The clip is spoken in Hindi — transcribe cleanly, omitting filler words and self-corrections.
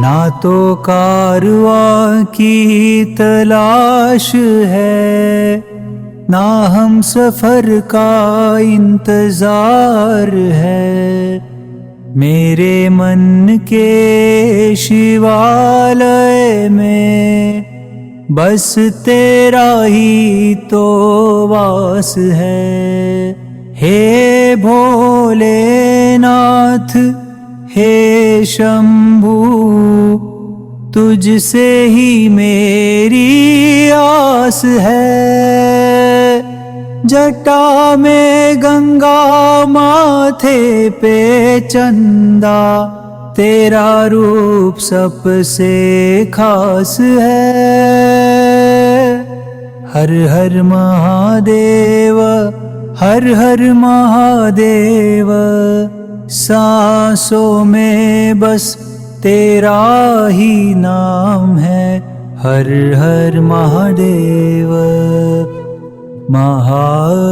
ना तो कारवां की तलाश है, ना हम सफर का इंतजार है। मेरे मन के शिवालय में बस तेरा ही तो वास है। हे भोलेनाथ, हे शंभू, तुझसे ही मेरी आस है। जटा में गंगा, माथे पे चंदा, तेरा रूप सबसे खास है। हर हर महादेव, हर हर महादेव, सांसों में बस तेरा ही नाम है। हर हर महादेव, महादेव।